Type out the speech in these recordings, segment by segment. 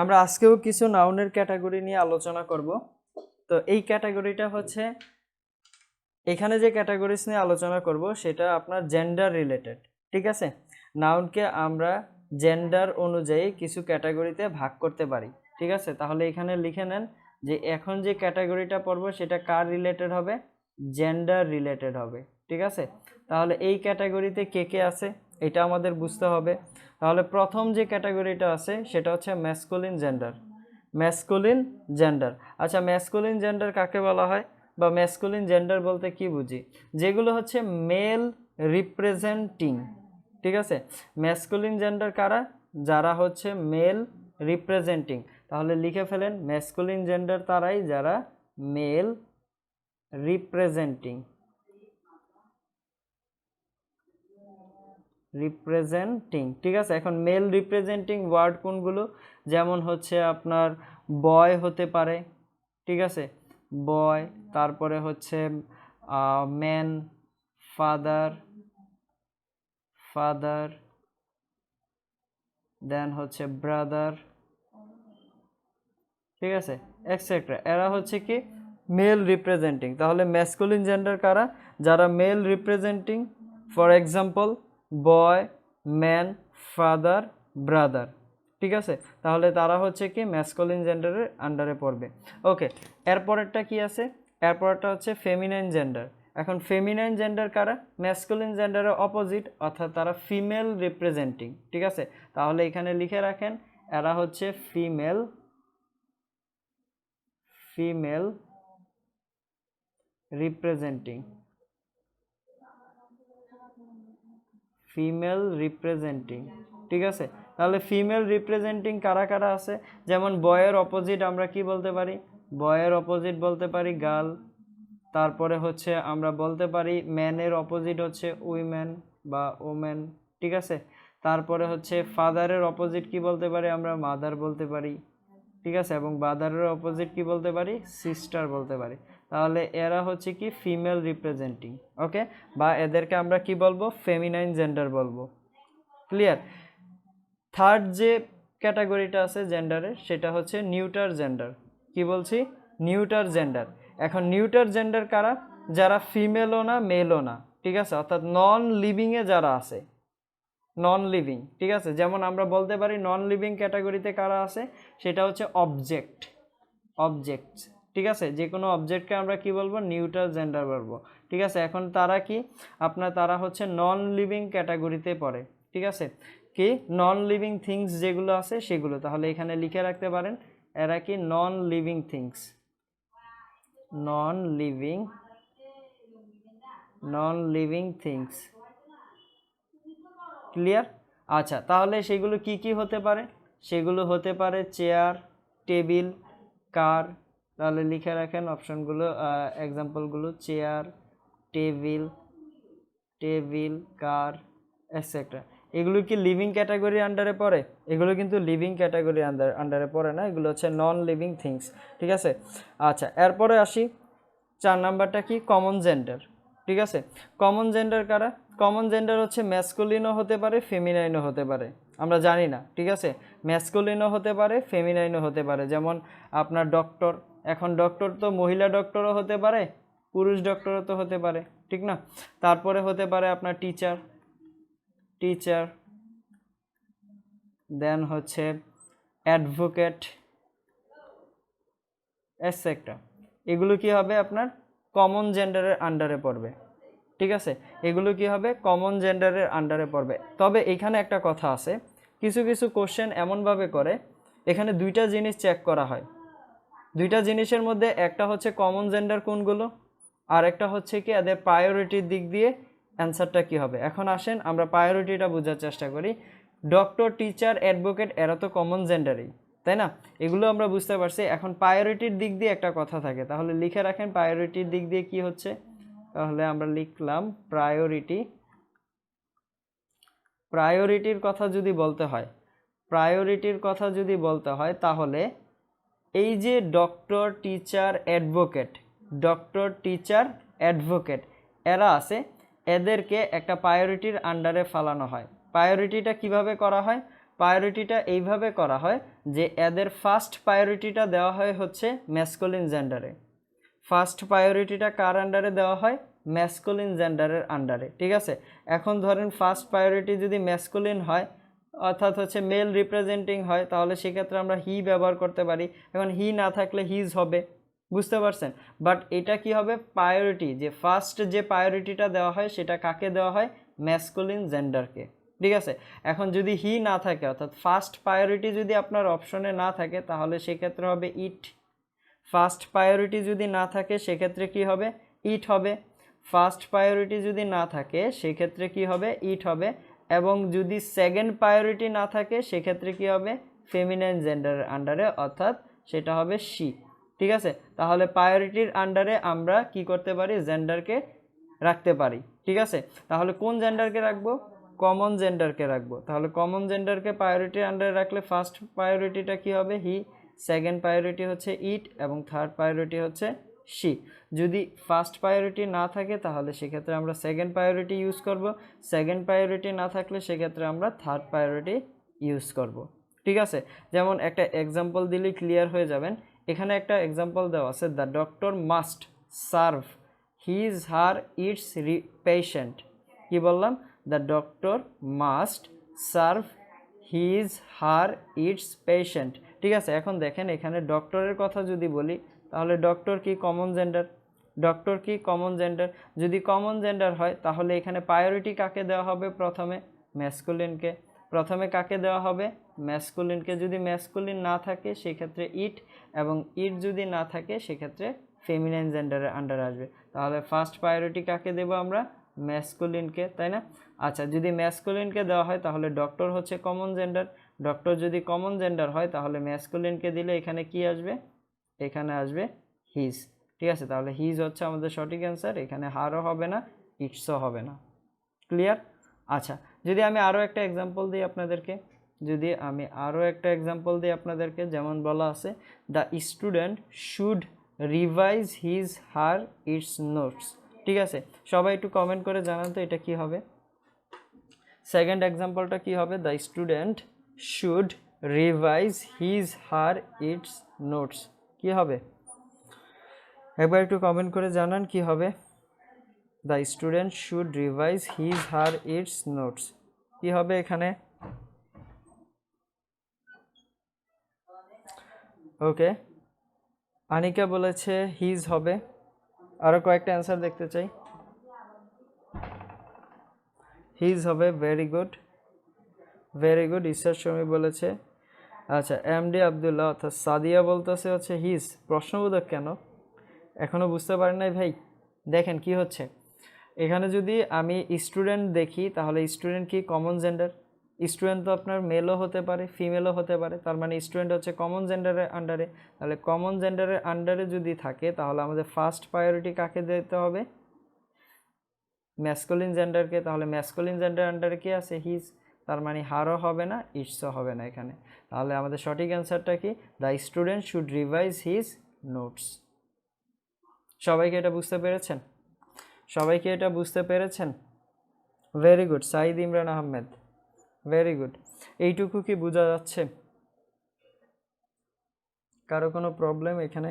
আমরা আজকেও কিছু নাউনের ক্যাটাগরি নিয়ে আলোচনা করব। তো এই ক্যাটাগরিটা হচ্ছে এখানে যে ক্যাটাগরিজ নিয়ে আলোচনা করব সেটা আপনার জেন্ডার রিলেটেড, ঠিক আছে। নাউনকে আমরা জেন্ডার অনুযায়ী কিছু ক্যাটাগরিতে ভাগ করতে পারি, ঠিক আছে। তাহলে এখানে লিখে নেন যে এখন যে ক্যাটাগরিটা পড়ব সেটা কার রিলেটেড হবে, জেন্ডার রিলেটেড হবে, ঠিক আছে। তাহলে এই ক্যাটাগরিতে কে কে আছে এটা আমাদের বুঝতে হবে। তাহলে প্রথম যে ক্যাটাগরিটা আছে সেটা হচ্ছে ম্যাসকুলিন জেন্ডার। ম্যাসকুলিন জেন্ডার, আচ্ছা ম্যাসকুলিন জেন্ডার কাকে বলা হয় বা ম্যাসকুলিন জেন্ডার বলতে কি বুঝি, যেগুলো হচ্ছে মেল রিপ্রেজেন্টিং, ঠিক আছে। ম্যাসকুলিন জেন্ডার কারা, যারা হচ্ছে মেল রিপ্রেজেন্টিং। তাহলে লিখে ফেলেন ম্যাসকুলিন জেন্ডার তারাই যারা মেল রিপ্রেজেন্টিং, ঠিক আছে। এখন মেল রিপ্রেজেন্টিং ওয়ার্ড কোনগুলো, যেমন হচ্ছে আপনার বয় হতে পারে, ঠিক আছে, বয়, তারপরে হচ্ছে ম্যান, ফাদার, দেন হচ্ছে ব্রাদার, ঠিক আছে, এটসেট্রা। এরা হচ্ছে কি মেল রিপ্রেজেন্টিং। তাহলে ম্যাসকুলিন জেন্ডার কারা, যারা male representing, for example boy, man, father, brother, ঠিক আছে। তাহলে তারা হচ্ছে কি ম্যাসকুলিন জেন্ডারের আন্ডারে পড়বে। ওকে, এরপরেরটা কি আছে, এরপরেরটা হচ্ছে ফেমিনাইন জেন্ডার। এখন ফেমিনাইন জেন্ডার কারা, ম্যাসকুলিন জেন্ডারের অপোজিট, অর্থাৎ তারা ফিমেল রিপ্রেজেন্টিং, ঠিক আছে। তাহলে এখানে লিখে রাখেন এরা হচ্ছে ফিমেল রিপ্রেজেন্টিং, ঠিক আছে। তাহলে ফিমেল রিপ্রেজেন্টিং কারা কারা আছে, যেমন বয়ের অপোজিট আমরা কি বলতে পারি, বয়ের অপোজিট বলতে পারি গার্ল। তারপরে হচ্ছে আমরা বলতে পারি ম্যানের অপোজিট হচ্ছে উইমেন বা ওমেন, ঠিক আছে। তারপরে হচ্ছে ফাদারের অপোজিট কি বলতে পারি আমরা, মাদার বলতে পারি, ঠিক আছে। এবং ব্রাদারের অপোজিট কি বলতে পারি, সিস্টার বলতে পারি। তাহলে এরা হচ্ছে কি ফিমেল রিপ্রেজেন্টিং, ওকে, বা এদেরকে আমরা কি বলবো, ফেমিনাইন জেন্ডার বলবো। ক্লিয়ার। থার্ড যে ক্যাটাগরিটা আছে জেন্ডারের সেটা হচ্ছে নিউটার জেন্ডার। কি বলছি, নিউটার জেন্ডার। এখন নিউটার জেন্ডার কারা, যারা ফিমেলও না মেলও না, ঠিক আছে, অর্থাৎ নন লিভিংয়ে যারা আছে, নন লিভিং, ঠিক আছে। যেমন আমরা বলতে পারি নন লিভিং ক্যাটাগরিতে কারা আছে, সেটা হচ্ছে অবজেক্টস, ঠিক আছে। যে কোনো অবজেক্টকে আমরা কি বলবো, নিউটার জেন্ডার বলবো, ঠিক আছে। এখন তারা কি তারা হচ্ছে নন লিভিং ক্যাটাগরিতে পড়ে, ঠিক আছে। কি নন লিভিং থিংস যেগুলো আছে সেগুলো, তাহলে এখানে লিখে রাখতে পারেন এরা কি non living things, non living things. Clear. আচ্ছা, তাহলে সেগুলো কি কি হতে পারে, সেগুলো হতে পারে চেয়ার, টেবিল, কার। তাহলে লিখে রাখেন অপশনগুলো, এক্সাম্পলগুলো, চেয়ার, টেবিল, কার, এটসেট্রা। এগুলো কি লিভিং ক্যাটাগরির আন্ডারে পড়ে, এগুলো কিন্তু লিভিং ক্যাটাগরির আন্ডারে পড়ে না, এগুলো হচ্ছে নন লিভিং থিংস, ঠিক আছে। আচ্ছা, এরপরে আসি 4 নাম্বারটা কি, কমন জেন্ডার, ঠিক আছে। কমন জেন্ডার কারা, কমন জেন্ডার হচ্ছে ম্যাসকুলিনও হতে পারে ফেমিনাইনও হতে পারে, আমরা জানি না, ঠিক আছে। ম্যাসকুলিনও হতে পারে ফেমিনাইনও হতে পারে, যেমন আপনার ডক্টর। এখন ডক্টর তো মহিলা ডক্টরও হতে পারে, পুরুষ ডক্টরও তো হতে পারে, ঠিক না। তারপরে হতে পারে আপনার টিচার, দেন হচ্ছে অ্যাডভোকেট, এটসেট্রা। এগুলো কি হবে আপনার কমন জেন্ডারের আন্ডারে পড়বে, ঠিক আছে। এগুলো কি হবে কমন জেন্ডারের আন্ডারে পড়বে। তবে এখানে একটা কথা আছে, কিছু কিছু কোশ্চেন এমনভাবে করে এখানে দুইটা জিনিস চেক করা হয়। দুইটা জিনিসের মধ্যে একটা হচ্ছে কমন জেন্ডার কোনগুলো, আর একটা হচ্ছে কি এদের প্রায়োরিটির দিক দিয়ে অ্যান্সারটা কি হবে। এখন আসেন আমরা প্রায়োরিটিটা বোঝার চেষ্টা করি। ডক্টর, টিচার, অ্যাডভোকেট এরা তো কমন জেন্ডারই, তাই না, এগুলো আমরা বুঝতে পারছি। এখন প্রায়োরিটির দিক দিয়ে একটা কথা থাকে, তাহলে লিখে রাখেন প্রায়োরিটির দিক দিয়ে কি হচ্ছে। তাহলে আমরা লিখলাম প্রায়োরিটির কথা যদি বলতে হয় তাহলে এই যে ডক্টর, টিচার, অ্যাডভোকেট এরা আছে, এদেরকে একটা প্রায়োরিটির আন্ডারে ফালানো হয়। প্রায়োরিটিটা কিভাবে করা হয়, প্রায়োরিটিটা এইভাবে করা হয় যে এদের ফার্স্ট প্রায়োরিটিটা দেওয়া হয় হচ্ছে ম্যাসকুলিন জেন্ডারে। ফার্স্ট প্রায়োরিটিটা কার আন্ডারে দেওয়া হয়? ম্যাসকুলিন জেন্ডারের আন্ডারে, ঠিক আছে। এখন ধরেন ফার্স্ট প্রায়োরিটি যদি ম্যাসকুলিন হয়, অর্থাৎ হচ্ছে মেল রিপ্রেজেন্টিং হয়, তাহলে সেক্ষেত্রে আমরা হি ব্যবহার করতে পারি। এখন হি না থাকলে হিজ হবে, বুঝতে পারছেন। বাট এটা কি হবে, প্রায়োরিটি যে ফার্স্ট যে প্রায়োরিটিটা দেওয়া হয় সেটা কাকে দেওয়া হয়? ম্যাসকুলিন জেন্ডারকে, ঠিক আছে। এখন যদি হি না থাকে, অর্থাৎ ফার্স্ট প্রায়োরিটি যদি আপনার অপশনে না থাকে, তাহলে সেক্ষেত্রে হবে ইট। ফার্স্ট প্রায়োরিটি যদি না থাকে সেক্ষেত্রে কি হবে? ইট হবে। ফার্স্ট প্রায়োরিটি যদি না থাকে সেক্ষেত্রে কি হবে? ইট হবে। এবং যদি সেকেন্ড প্রায়োরিটি না থাকে সেক্ষেত্রে কি হবে? ফেমিনাইন জেন্ডারের আন্ডারে, অর্থাৎ সেটা হবে শি, ঠিক আছে। তাহলে প্রায়োরিটির আন্ডারে আমরা কি করতে পারি? জেন্ডারকে রাখতে পারি, ঠিক আছে। তাহলে কোন জেন্ডারকে রাখবো? কমন জেন্ডারকে রাখবো। তাহলে কমন জেন্ডারকে প্রায়োরিটির আন্ডারে রাখলে ফার্স্ট প্রায়োরিটিটা কি হবে? হি, সেকেন্ড প্রায়োরিটি হচ্ছে ইট এবং থার্ড প্রায়োরিটি হচ্ছে শি। যদি ফার্স্ট প্রায়োরিটি না থাকে তাহলে সেক্ষেত্রে আমরা সেকেন্ড প্রায়োরিটি ইউজ করব। সেকেন্ড প্রায়োরিটি না থাকলে সেক্ষেত্রে আমরা থার্ড প্রায়োরিটি ইউজ করব, ঠিক আছে। যেমন একটা এক্সাম্পল দিলেই ক্লিয়ার হয়ে যাবেন। এখানে একটা এক্সাম্পল দেওয়া আছে, the doctor must serve his her its patient. কি বললাম? The doctor must serve his her its patient, ঠিক আছে। এখন দেখেন এখানে ডক্টরের কথা যদি বলি, তাহলে ডক্টর কি কমন জেন্ডার? ডক্টর কি কমন জেন্ডার? যদি কমন জেন্ডার হয় তাহলে এখানে প্রায়োরিটি কাকে দেওয়া হবে? প্রথমে ম্যাসকুলিনকে। প্রথমে কাকে দেওয়া হবে? ম্যাসকুলিনকে। যদি ম্যাসকুলিন না থাকে সেক্ষেত্রে ইট, এবং ইট যদি না থাকে সেক্ষেত্রে ফেমিনাইন জেন্ডারের আন্ডারে আসবে। তাহলে ফার্স্ট প্রায়োরিটি কাকে দেব আমরা? ম্যাসকুলিনকে, তাই না? আচ্ছা, যদি ম্যাসকুলিনকে দেওয়া হয় তাহলে ডক্টর হচ্ছে কমন জেন্ডার। ডক্টর যদি কমন জেন্ডার হয় তাহলে ম্যাসকুলিনকে দিলে এখানে কি আসবে? এখানে আসবে হিজ, ঠিক আছে। তাহলে হিজ হচ্ছে আমাদের সঠিক অ্যান্সার। এখানে হারও হবে না, ইটসও হবে না। ক্লিয়ার? আচ্ছা, যদি আমি আরও একটা এক্সাম্পল দিই আপনাদেরকে, যেমন বলা আছে, the student should revise his her its notes, ঠিক আছে। সবাই একটু কমেন্ট করে জানান তো এটা কি হবে। সেকেন্ড এক্সাম্পলটা কি হবে? The student should revise his her its notes, কি হবে? একবার একটু কমেন্ট করে জানান কি হবে। The student should revise his her its notes, কি হবে এখানে? ওকে, আনিকা বলেছে হিজ হবে। আরও কয়েকটা অ্যান্সার দেখতে চাই। হিজ হবে, ভেরি গুড, ভেরি গুড। ঈশ্বর শর্মী বলেছে। আচ্ছা, এমডি আবদুল্লাহ অর্থাৎ সাদিয়া বলতেছে হচ্ছে হিজ। প্রশ্নবোধক কেন? এখনও বুঝতে পারেন নাই ভাই? দেখেন কি হচ্ছে এখানে, যদি আমি স্টুডেন্ট দেখি তাহলে স্টুডেন্ট কি কমন জেন্ডার? স্টুডেন্ট তো আপনার মেলও হতে পারে, ফিমেলও হতে পারে, তার মানে স্টুডেন্ট হচ্ছে কমন জেন্ডারের আন্ডারে। তাহলে কমন জেন্ডারের আন্ডারে যদি থাকে তাহলে আমাদের ফার্স্ট প্রায়োরিটি কাকে দিতে হবে? ম্যাসকুলিন জেন্ডারকে। তাহলে ম্যাসকুলিন জেন্ডার আন্ডারে কি আছে? হিজ। তার মানে হারও হবে না, ইটসও হবে না এখানে। তাহলে আমাদের সঠিক অ্যান্সারটা কি? The student should revise his notes. সবাইকে এটা বুঝতে পেরেছেন? সবাইকে এটা বুঝতে পেরেছেন? Very good. Sayed Imran Ahmed, very good. এইটুকু কি বোঝা যাচ্ছে? কারো কোনো প্রবলেম এখানে?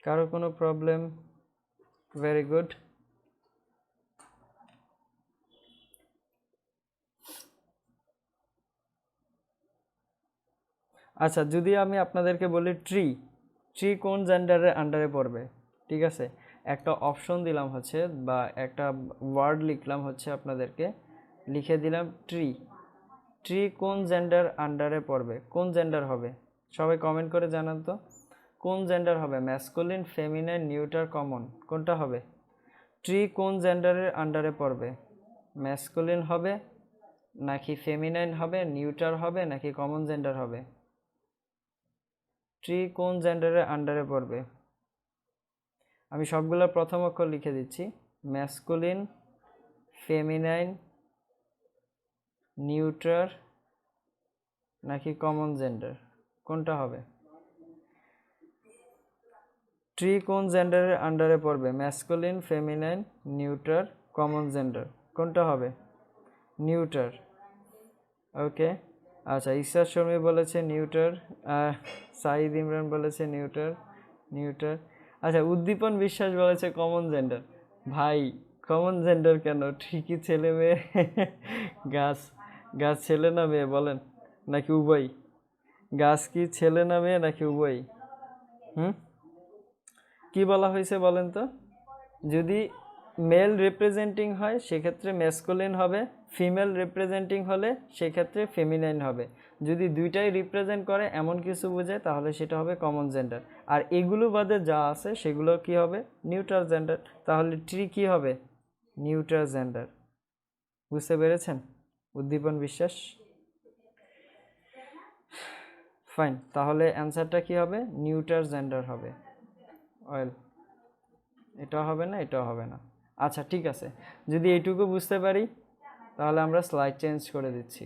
কারো কোনো প্রবলেম? Very good. আচ্ছা, যদি আমি আপনাদেরকে বলি ট্রি, ট্রি কোন জেন্ডারের আন্ডারে পড়বে? ঠিক আছে, একটা অপশন দিলাম হচ্ছে, বা একটা ওয়ার্ড লিখলাম হচ্ছে, আপনাদেরকে লিখে দিলাম ট্রি। ট্রি কোন জেন্ডার আন্ডারে পড়বে? কোন জেন্ডার হবে? সবাই কমেন্ট করে জানান তো কোন জেন্ডার হবে? ম্যাসকুলিন, ফেমিনাইন, নিউটার, কমন, কোনটা হবে? ট্রি কোন জেন্ডারের আন্ডারে পড়বে? ম্যাসকুলিন হবে নাকি ফেমিনাইন হবে, নিউটার হবে নাকি কমন জেন্ডার হবে? ট্রি কোন জেন্ডারের আন্ডারে পড়বে? আমি সবগুলোর প্রথম অক্ষর লিখে দিচ্ছি। ম্যাসকুলিন, ফেমিনাইন, নিউট্রার নাকি কমন জেন্ডার, কোনটা হবে? ট্রি কোন জেন্ডারের আন্ডারে পড়বে? Masculine, feminine, neuter, common gender, কোনটা হবে? নিউটার। ওকে, আচ্ছা ইসরাত শর্মী বলেছে নিউটার, সাইদ ইমরান বলেছে নিউটার। নিউটার। আচ্ছা উদ্দীপন বিশ্বাস বলেছে কমন জেন্ডার। ভাই কমন জেন্ডার কেন? ঠিকই ছেলে মেয়ে। গাছ, গাছ ছেলে না মেয়ে বলেন, নাকি উভয়? গাছ কি ছেলে না মেয়ে নাকি উভয়? কি বলা হয়েছে বলেন তো? যদি মেল রিপ্রেজেন্টিং হয় সেক্ষেত্রে ম্যাসকুলিন হবে, ফিমেল রিপ্রেজেন্টিং হলে সেক্ষেত্রে ফেমিনাইন হবে। যদি দুইটাই রিপ্রেজেন্ট করে এমন কিছু বোঝে তাহলে সেটা হবে কমন জেন্ডার। আর এগুলো বাদে যা আছে সেগুলো কি হবে? Neutral gender. তাহলে ট্রি কি হবে? Neutral gender. বুঝতে পেরেছেন? উদ্দীপন বিশ্বাস। ফাইন, তাহলে অ্যান্সারটা কি হবে? নিউট্রাল জেন্ডার হবে। অয়েল, এটাও হবে না, এটাও হবে না। আচ্ছা ঠিক আছে, যদি এইটুকু বুঝতে পারি তাহলে আমরা স্লাইড চেঞ্জ করে দিচ্ছি।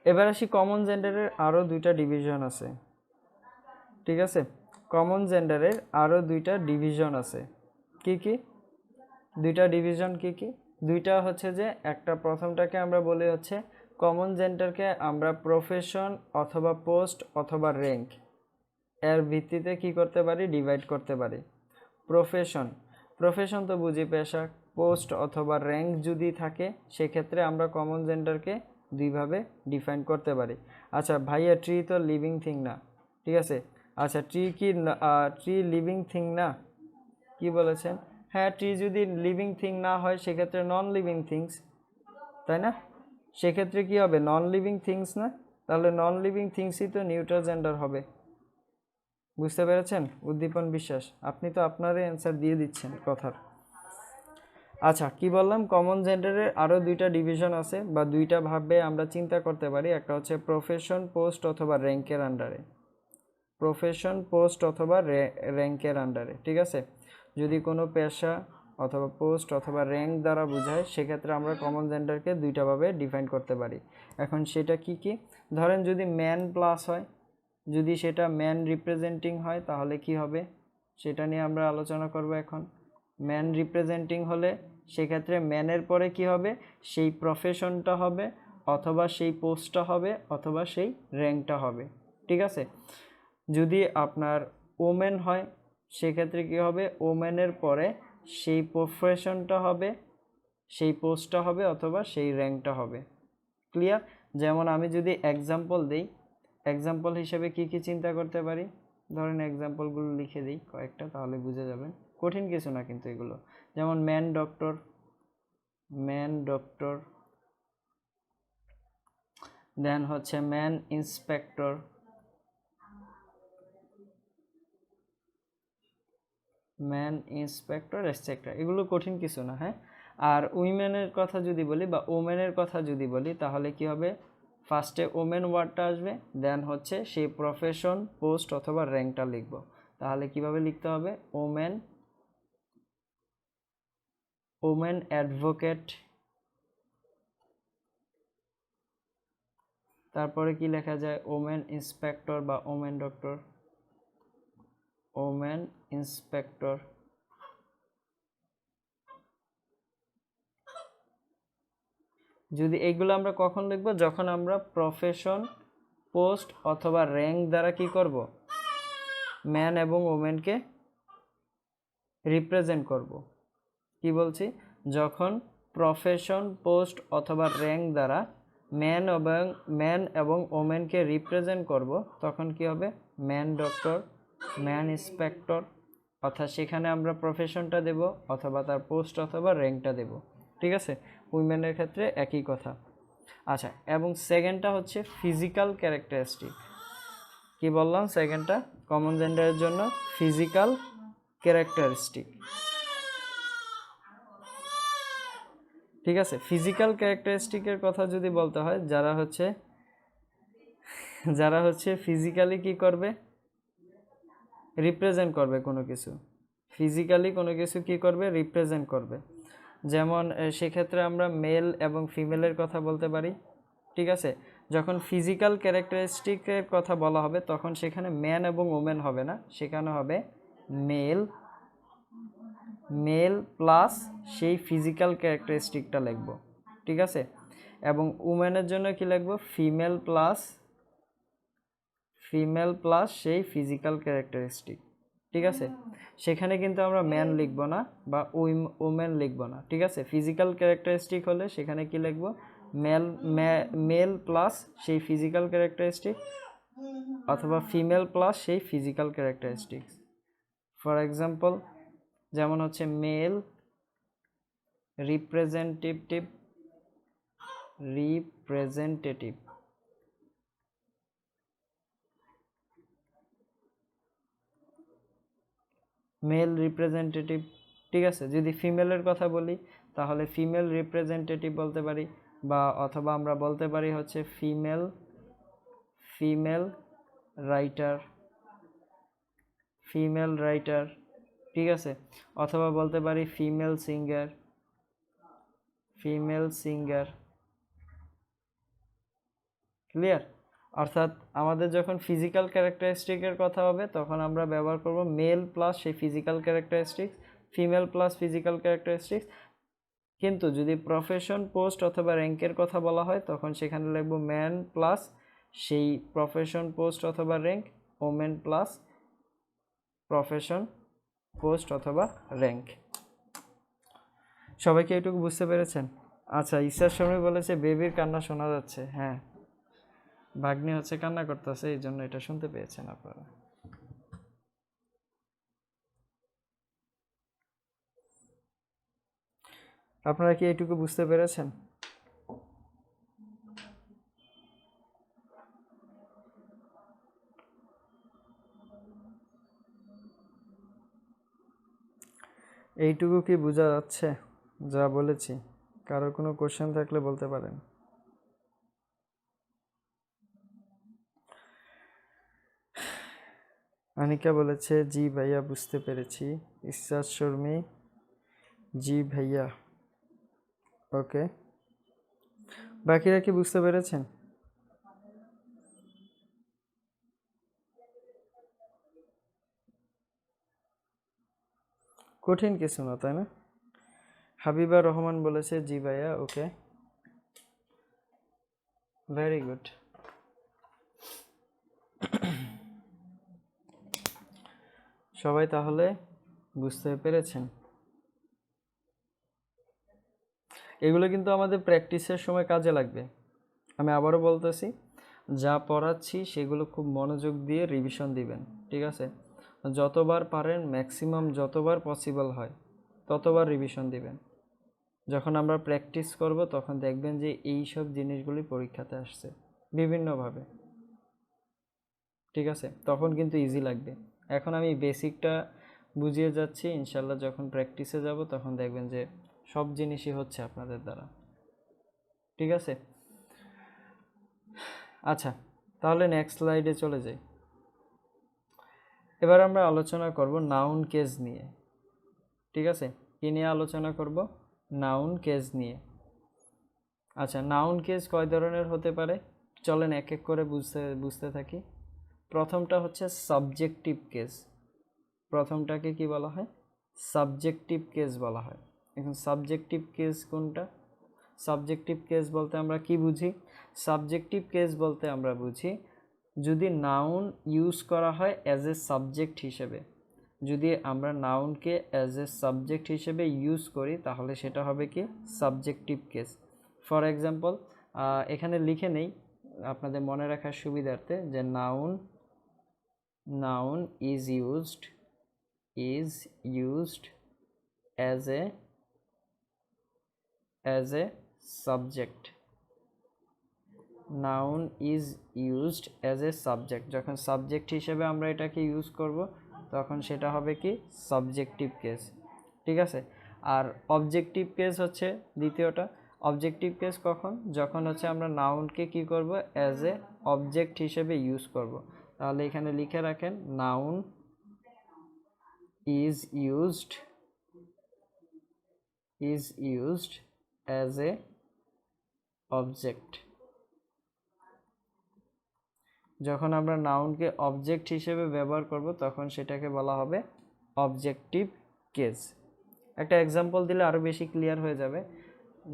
এবার আসি কমন জেন্ডারের আরও দুইটা ডিভিশন আছে। ঠিক আছে, কমন জেন্ডারের আরও দুইটা ডিভিশন আছে। কি কি দুইটা ডিভিশন? কি কি? দুইটা হচ্ছে যে একটা প্রথমটাকে আমরা বলি হচ্ছে কমন জেন্ডারকে আমরা প্রফেশন অথবা পোস্ট অথবা র্যাঙ্ক এর ভিত্তিতে কি করতে পারি? ডিভাইড করতে পারি। প্রফেশন, প্রফেশন তো বুঝি পেশা। পোস্ট অথবা র্যাঙ্ক যদি থাকে সেক্ষেত্রে আমরা কমন জেন্ডারকে দুইভাবে ডিফাইন করতে পারি। আচ্ছা ভাইয়া ট্রি তো লিভিং থিং না, ঠিক আছে। আচ্ছা ট্রি কি ট্রি লিভিং থিং না? কি বলেছেন? হ্যাঁ, ট্রি যদি লিভিং থিং না হয় সেক্ষেত্রে নন লিভিং থিংস, তাই না? সেক্ষেত্রে কি হবে? নন লিভিং থিংস না? তাহলে নন লিভিং থিংসই তো নিউট্রাল জেন্ডার হবে। বুঝতে পেরেছেন? উদ্দীপন বিশ্বাস, আপনি তো আপনারই অ্যান্সার দিয়ে দিচ্ছেন কথার। আচ্ছা কি বললাম? কমন জেন্ডারের আরও দুইটা ডিভিশন আছে বা দুইটা ভাবে আমরা চিন্তা করতে পারি। একটা হচ্ছে প্রফেশন, পোস্ট অথবা র্যাঙ্কের আন্ডারে। প্রফেশন, পোস্ট অথবা র্যাঙ্কের আন্ডারে, ঠিক আছে। যদি কোনো পেশা অথবা পোস্ট অথবা র্যাঙ্ক দ্বারা বোঝায় সেক্ষেত্রে আমরা কমন জেন্ডারকে দুইটাভাবে ডিফাইন করতে পারি। এখন সেটা কি কি? ধরেন যদি ম্যান প্লাস হয়, যদি সেটা ম্যান রিপ্রেজেন্টিং হয় তাহলে কি হবে সেটা নিয়ে আমরা আলোচনা করব এখন। ম্যান রিপ্রেজেন্টিং হলে সেক্ষেত্রে ম্যানের পরে কি হবে? সেই প্রফেশনটা হবে অথবা সেই পোস্টটা হবে অথবা সেই র্যাঙ্কটা হবে, ঠিক আছে। যদি আপনার ওমেন হয় সেক্ষেত্রে কি হবে? ওমেনের পরে সেই প্রফেশনটা হবে, সেই পোস্টটা হবে অথবা সেই র্যাঙ্কটা হবে। ক্লিয়ার? যেমন আমি যদি এক্সাম্পল দিই, এক্সাম্পল হিসেবে কি কি চিন্তা করতে পারি? ধরেন এক্সাম্পলগুলো লিখে দিই কয়েকটা, তাহলে বুঝে যাবেন। কঠিন কিছু না কিন্তু এগুলো। যেমন ম্যান ডক্টর, ম্যান ডক্টর, দেন হচ্ছে man inspector, man inspector etcetera. এগুলো কঠিন কিছু না, হ্যাঁ। আর উইমেনের কথা যদি বলি বা ওমেনের কথা যদি বলি তাহলে কি হবে? ফার্স্টে ওমেন ওয়ার্ডটা আসবে, দেন হচ্ছে সেই প্রফেশন, পোস্ট অথবা র্যাঙ্কটা লিখব। তাহলে কিভাবে লিখতে হবে? ওমেন, ওমেন অ্যাডভোকেট, তারপরে কি লেখা যায়? ওমেন ইন্সপেক্টর বা ওমেন ডক্টর, ওমেন ইন্সপেক্টর। যদি এইগুলো আমরা কখন লিখব? যখন আমরা প্রফেশন, পোস্ট অথবা র্যাঙ্ক দ্বারা কি করব? ম্যান এবং ওমেনকে রিপ্রেজেন্ট করব। কি বলছি? যখন প্রফেশন, পোস্ট অথবা র্যাঙ্ক দ্বারা ম্যান এবং ওমেনকে রিপ্রেজেন্ট করব তখন কি হবে? ম্যান ডক্টর, ম্যান ইন্সপেক্টর, অর্থাৎ সেখানে আমরা প্রফেশনটা দেব অথবা তার পোস্ট অথবা র্যাঙ্কটা দেব, ঠিক আছে। উইমেনের ক্ষেত্রে একই কথা। আচ্ছা, এবং সেকেন্ডটা হচ্ছে ফিজিক্যাল ক্যারেক্টারিস্টিক। কি বললাম? সেকেন্ডটা কমন জেন্ডারের জন্য ফিজিক্যাল ক্যারেক্টারিস্টিক, ঠিক আছে। ফিজিক্যাল ক্যারেক্টারিস্টিকের কথা যদি বলতে হয়, যারা হচ্ছে ফিজিক্যালি কি করবে? রিপ্রেজেন্ট করবে কোনো কিছু, ফিজিক্যালি কোনো কিছু কি করবে? রিপ্রেজেন্ট করবে। যেমন সেক্ষেত্রে আমরা মেল এবং ফিমেলের কথা বলতে পারি, ঠিক আছে। যখন ফিজিক্যাল ক্যারেক্টারিস্টিকের কথা বলা হবে তখন সেখানে ম্যান এবং ওমেন হবে না, সেখানে হবে মেল, মেল প্লাস সেই ফিজিক্যাল ক্যারেক্টারিস্টিকটা লিখব, ঠিক আছে। এবং উমেনের জন্য কি লিখব, ফিমেল প্লাস সেই ফিজিক্যাল ক্যারেক্টারিস্টিক, ঠিক আছে। সেখানে কিন্তু আমরা ম্যান লিখব না বা ওমেন লিখব না, ঠিক আছে। ফিজিক্যাল ক্যারেক্টারিস্টিক হলে সেখানে কি লিখব, মেল প্লাস সেই ফিজিক্যাল ক্যারেক্টারিস্টিক অথবা ফিমেল প্লাস সেই ফিজিক্যাল ক্যারেক্টারিস্টিক। ফর এক্সাম্পল যেমন হচ্ছে মেল রিপ্রেজেন্টেটিভ, মেল রিপ্রেজেন্টেটিভ, ঠিক আছে। যদি ফিমেলের কথা বলি তাহলে ফিমেল রিপ্রেজেন্টেটিভ বলতে পারি, বা অথবা আমরা বলতে পারি হচ্ছে ফিমেল রাইটার, ঠিক আছে। অথবা বলতে পারি ফিমেল সিঙ্গার, ক্লিয়ার। অর্থাৎ আমাদের যখন ফিজিক্যাল ক্যারেক্টারিস্টিকের কথা হবে তখন আমরা ব্যবহার করব মেল প্লাস সেই physical characteristics, female plus physical characteristics. কিন্তু যদি প্রফেশন, পোস্ট অথবা র্যাঙ্কের কথা বলা হয় তখন সেখানে লিখব ম্যান প্লাস সেই প্রফেশন, পোস্ট অথবা rank, women plus profession, post অথবা র্যাঙ্ক। সবাইকে এটুকু বুঝতে পেরেছেন? আচ্ছা, ঈশ্বর শর্মী বলেছে বেবির কান্না শোনা যাচ্ছে। হ্যাঁ, ভাগ্নি হচ্ছে কান্না করতেছে, এই জন্য এটা শুনতে পেয়েছেন আপনারা। আপনারা কি এইটুকু বুঝতে পেরেছেন? এইটুকু কি বোঝা যাচ্ছে যা বলেছি? কারোর কোনো কোশ্চেন থাকলে বলতে পারেন। আনিকা বলেছে জি ভাইয়া বুঝতে পেরেছি। ইসরাত শর্মী জি ভাইয়া, ওকে। বাকিরা কি বুঝতে পেরেছেন? কঠিন কিছু না, তাই না? হাবিবা রহমান বলেছে জি ভাইয়া, ওকে, ভেরি গুড। সবাই তাহলে বুঝতে পেরেছেন? এগুলো কিন্তু আমাদের প্র্যাকটিসের সময় কাজে লাগবে। আমি আবারও বলতেছি, যা পড়াচ্ছি সেগুলো খুব মনোযোগ দিয়ে রিভিশন দিবেন, ঠিক আছে। যতবার পারেন, ম্যাক্সিমাম যতবার পসিবল হয় ততবার রিভিশন দিবেন। যখন আমরা প্র্যাকটিস করব তখন দেখবেন যে এই সব জিনিসগুলি পরীক্ষাতে আসছে বিভিন্নভাবে, ঠিক আছে। তখন কিন্তু ইজি লাগবে। এখন আমি বেসিকটা বুঝিয়ে যাচ্ছি, ইনশাল্লাহ যখন প্র্যাকটিসে যাব তখন দেখবেন যে সব জিনিসই হচ্ছে আপনাদের দ্বারা, ঠিক আছে। আচ্ছা, তাহলে নেক্সট স্লাইডে চলে যাই। এবার আমরা আলোচনা করব নাউন কেস নিয়ে, ঠিক আছে। কি নিয়ে আলোচনা করব? নাউন কেস নিয়ে। আচ্ছা, নাউন কেস কয় ধরনের হতে পারে চলেন এক এক করে বুঝতে থাকি। প্রথমটা হচ্ছে সাবজেক্টিভ কেস। প্রথমটাকে কি বলা হয়? সাবজেক্টিভ কেস বলা হয়। এখন সাবজেক্টিভ কেস কোনটা? সাবজেক্টিভ কেস বলতে আমরা কি বুঝি? সাবজেক্টিভ কেস বলতে আমরা বুঝি যদি নাউন ইউজ করা হয় অ্যাজ এ সাবজেক্ট হিসেবে, যদি আমরা নাউনকে অ্যাজ এ সাবজেক্ট হিসেবে ইউজ করি তাহলে সেটা হবে কি সাবজেক্টিভ কেস। ফর এক্সাম্পল এখানে লিখে নেই আপনাদের মনে রাখার সুবিধার্থে যে noun is used as a subject. Noun is used as a subject, যখন সাবজেক্ট হিসেবে আমরা এটাকে ইউজ করব তখন সেটা হবে কি সাবজেক্টিভ কেস, ঠিক আছে। আর অবজেক্টিভ কেস হচ্ছে দ্বিতীয়টা। অবজেক্টিভ কেস কখন? যখন হচ্ছে আমরা নাউনকে কি করব অ্যাজ এ অবজেক্ট হিসেবে ইউজ করব। তাহলে এখানে লিখে রাখেন noun is used as a object. যখন আমরা নাউনকে অবজেক্ট হিসেবে ব্যবহার করব তখন সেটাকে বলা হবে অবজেক্টিভ কেস। একটা এক্সাম্পল দিলে আরও বেশি ক্লিয়ার হয়ে যাবে।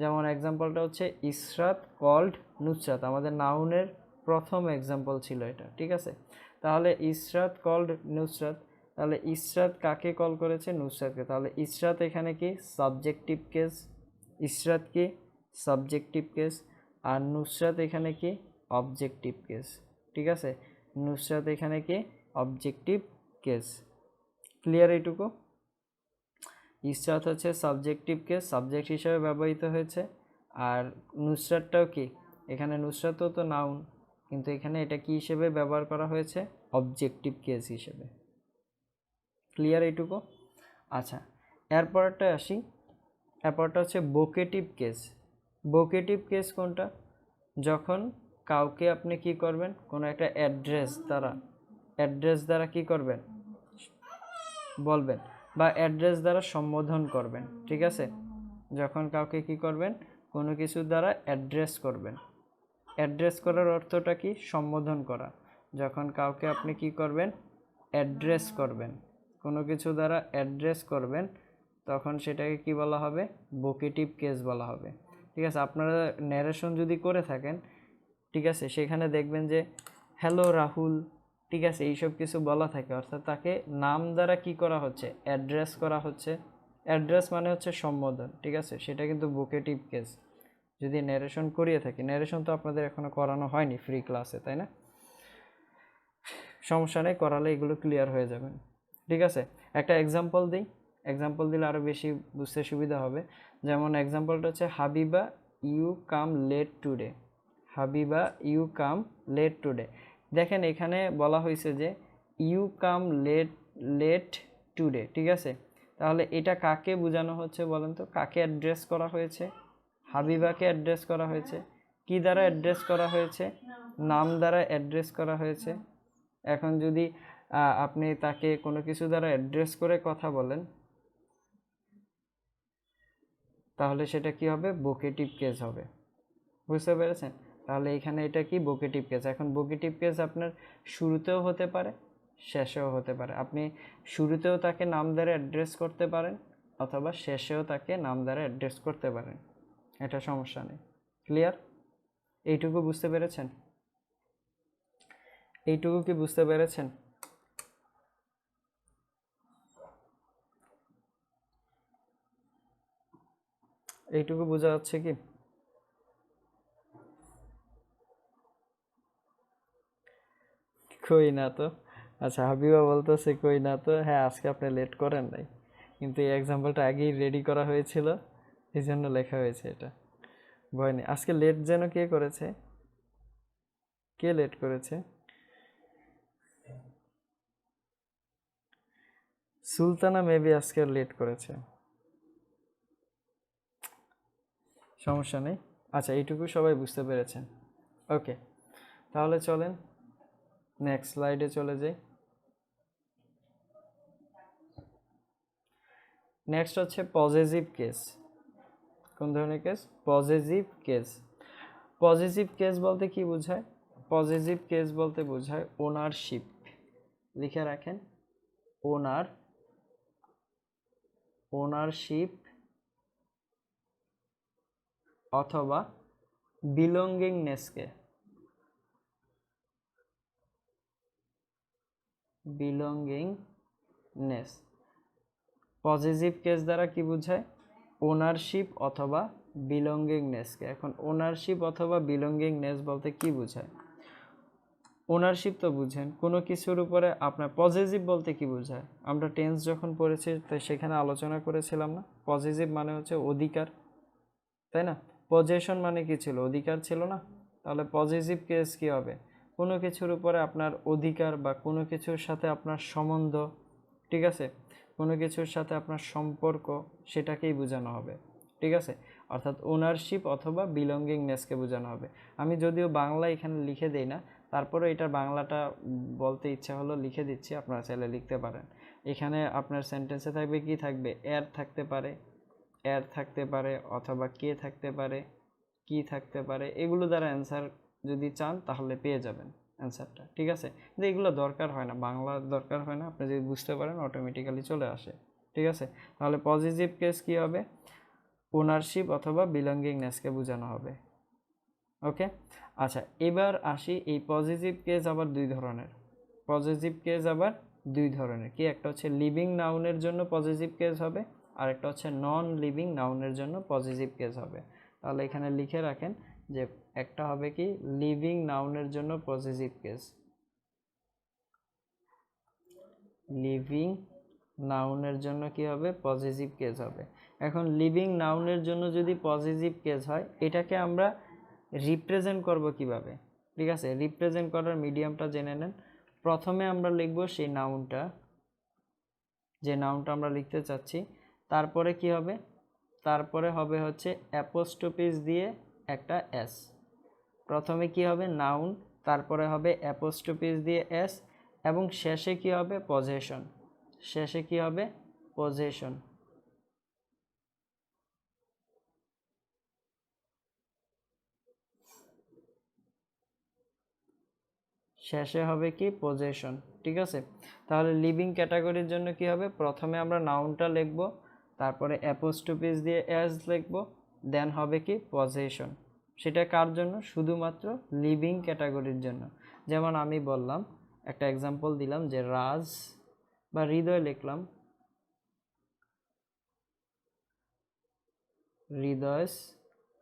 যেমন এক্সাম্পলটা হচ্ছে ইসরাত কল্ড নুসরাত, আমাদের নাউনের প্রথম এক্সাম্পল ছিল এটা, ঠিক আছে। তাহলে ইসরাত কল্ড নুসরাত, তাহলে ইসরাত কাকে কল করেছে? নুসরাতকে। তাহলে ইসরাত এখানে কি? Subjective case. ইসরাত কি? Subjective case. আর নুসরাত এখানে কি? অবজেক্টিভ কেস, ঠিক আছে। নুসরাত এখানে কি? Objective case. ক্লিয়ার এইটুকু? ইসরাত হচ্ছে সাবজেক্টিভ কেস, সাবজেক্ট হিসেবে ব্যবহৃত হয়েছে। আর নুসরাতটাও কি? এখানে নুসরাতও তো নাউন, কিন্তু এখানে এটা কি হিসেবে ব্যবহার করা হয়েছে? অবজেক্টিভ কেস হিসেবে। ক্লিয়ার এইটুকু? আচ্ছা, এরপরটা আসি। এরপরটা হচ্ছে ভোকেটিভ কেস। ভোকেটিভ কেস কোনটা? যখন কাউকে আপনি কি করবেন? কোনো একটা অ্যাড্রেস দ্বারা কি করবেন? বলবেন, বা অ্যাড্রেস দ্বারা সম্বোধন করবেন, ঠিক আছে। যখন কাউকে কি করবেন? কোনো কিছু দ্বারা অ্যাড্রেস করবেন। অ্যাড্রেস করার অর্থটা কি? সম্বোধন করা। যখন কাউকে আপনি কি করবেন? অ্যাড্রেস করবেন, কোনো কিছু দ্বারা অ্যাড্রেস করবেন, তখন সেটাকে কি বলা হবে? ভোকেটিভ কেস বলা হবে, ঠিক আছে। আপনারা ন্যারেশন যদি করে থাকেন, ঠিক আছে, সেখানে দেখবেন যে হ্যালো রাহুল, ঠিক আছে, এইসব কিছু বলা থাকে, অর্থাৎ তাকে নাম দ্বারা কি করা হচ্ছে? অ্যাড্রেস করা হচ্ছে। অ্যাড্রেস মানে হচ্ছে সম্বোধন, ঠিক আছে, সেটা কিন্তু ভোকেটিভ কেস যদি ন্যারেশন করিয়ে থাকি। ন্যারেশন তো আপনাদের এখনো করানো হয়নি ফ্রি ক্লাসে, তাই না? সমস্যা নেই, করালে এগুলো ক্লিয়ার হয়ে যাবেন, ঠিক আছে। একটা এক্সাম্পল দিই, এক্সাম্পল দিলে আরও বেশি বুঝতে সুবিধা হবে। যেমন এক্সাম্পলটা হচ্ছে Habiba you come late today. Habiba you come late today. দেখেন এখানে বলা হয়েছে যে ইউ কাম লেট টুডে, ঠিক আছে। তাহলে এটা কাকে বোঝানো হচ্ছে বলেন তো? কাকে অ্যাড্রেস করা হয়েছে? হাবিবাকে অ্যাড্রেস করা হয়েছে। কি দ্বারা অ্যাড্রেস করা হয়েছে? নাম দ্বারা অ্যাড্রেস করা হয়েছে। এখন যদি আপনি তাকে কোনো কিছু দ্বারা অ্যাড্রেস করে কথা বলেন, তাহলে সেটা কি হবে? ভোকেটিভ কেস হবে। বুঝতে পেরেছেন? তাহলে এখানে এটা কি? Vocative case. এখন ভোকেটিভ কেস আপনার শুরুতেও হতে পারে, শেষেও হতে পারে। আপনি শুরুতেও তাকে নাম দ্বারা অ্যাড্রেস করতে পারেন, অথবা শেষেও তাকে নাম দ্বারা অ্যাড্রেস করতে পারেন, এটা সমস্যা নেই। ক্লিয়ার? এইটুকু বুঝতে পেরেছেন? এইটুকু কি বুঝতে পেরেছেন? এইটুকু বোঝা যাচ্ছে কি? কই না তো। আচ্ছা, হাবিবা বলতেছে কই না তো। হ্যাঁ, আজকে আপনি লেট করেন নাই, কিন্তু এই এক্সাম্পলটা আগেই রেডি করা হয়েছিল, এই জন্য লেখা হয়েছে এটা। ভয় নেই। আজকে লেট যেন কে করেছে? কে লেট করেছে? সুলতানা মেবি আজকে লেট করেছে। সমস্যা নেই। আচ্ছা, এইটুকু সবাই বুঝতে পেরেছেন? ওকে, তাহলে চলেন নেক্সট স্লাইডে চলে যাই। নেক্সট হচ্ছে পজেসিভ কেস। কোন ধরনের case? Possessive case. Possessive case বলতে কি বোঝায়? পজেসিভ কেস বলতে বোঝায় ওনারশিপ। লিখে রাখেন, ওনারশিপ অথবা বিলঙ্গিংনেসকে। বিলঙ্গিংনেস। পজিটিভ কেস দ্বারা কি বোঝায়? ওনারশিপ অথবা বিলঙ্গিংনেসকে। এখন ওনারশিপ অথবা বিলঙ্গিংনেস বলতে কি বোঝায়? ওনারশিপ তো বুঝেন, কোনো কিছুর উপরে আপনার। পজিটিভ বলতে কি বোঝায়? আমরা টেন্স যখন পড়েছি তাই সেখানে আলোচনা করেছিলাম না? পজিটিভ মানে হচ্ছে অধিকার, তাই না? পজেশন মানে কি ছিল? অধিকার ছিল না? তাহলে পজিটিভ কেস কি হবে? কোনো কিছুর উপরে আপনার অধিকার বা কোনো কিছুর সাথে আপনার সম্বন্ধ, ঠিক আছে, কোনো কিছুর সাথে আপনার সম্পর্ক, সেটাকেই বোঝানো হবে, ঠিক আছে। অর্থাৎ ওনারশিপ অথবা বিলঙ্গিংনেসকে বোঝানো হবে। আমি যদিও বাংলা এখানে লিখে দেই না, তারপরে এটার বাংলাটা বলতে ইচ্ছা হলো লিখে দিচ্ছি, আপনারা চাইলে লিখতে পারেন। এখানে আপনার সেন্টেন্সে থাকবে কি? থাকবে এর থাকতে পারে, এর থাকতে পারে, অথবা কে থাকতে পারে, কি থাকতে পারে। এগুলো দ্বারা অ্যান্সার যদি চান তাহলে পেয়ে যাবেন। অ্যান্সারটা, ঠিক আছে? কিন্তু এগুলো দরকার হয় না, বাংলা দরকার হয় না, আপনি যদি বুঝতে পারেন অটোমেটিক্যালি চলে আসে, ঠিক আছে? তাহলে পজিটিভ কেস কি হবে? ওনারশিপ অথবা বিলঙ্গিংনেসকে বোঝানো হবে। ওকে, আচ্ছা এবার আসি, এই পজিটিভ কেস আবার দুই ধরনের। পজিটিভ কেস আবার দুই ধরনের, কি একটা হচ্ছে লিভিং নাউনের জন্য পজিটিভ কেস হবে, আর একটা হচ্ছে নন লিভিং নাউনের জন্য পজিটিভ কেস হবে। তাহলে এখানে লিখে রাখেন যে একটা হবে কি লিভিং নাউনের জন্য পজিটিভ কেস, লিভিং নাউনের জন্য কি হবে? পজিটিভ কেস হবে। এখন লিভিং নাউনের জন্য যদি পজিটিভ কেস হয়, এটাকে আমরা রিপ্রেজেন্ট করব কিভাবে? ঠিক আছে, রিপ্রেজেন্ট করার মিডিয়ামটা জেনে নেন। প্রথমে আমরা লিখব সেই নাউনটা, যে নাউনটা আমরা লিখতে চাচ্ছি, তারপরে কি হবে? তারপরে হবে হচ্ছে অ্যাপোস্ট্রোফিস দিয়ে একটা এস। প্রথমে কি হবে? নাউন, তারপরে হবে অ্যাপোস্ট্রোফিস দিয়ে এস, এবং শেষে কি হবে? পজেশন। শেষে কি হবে? পজেশন। শেষে হবে কি? পজেশন, ঠিক আছে? তাহলে লিভিং ক্যাটাগরির জন্য কি হবে? প্রথমে আমরা নাউনটা লিখব, তারপরে অ্যাপোস্ট্রোফিস দিয়ে এস লিখব, দেন হবে কি? পজেশন। সেটা কার জন্য? শুধুমাত্র লিভিং ক্যাটাগরির জন্য। যেমন আমি বললাম, একটা এক্সাম্পল দিলাম যে রাজ বা হৃদয় লিখলাম, হৃদয়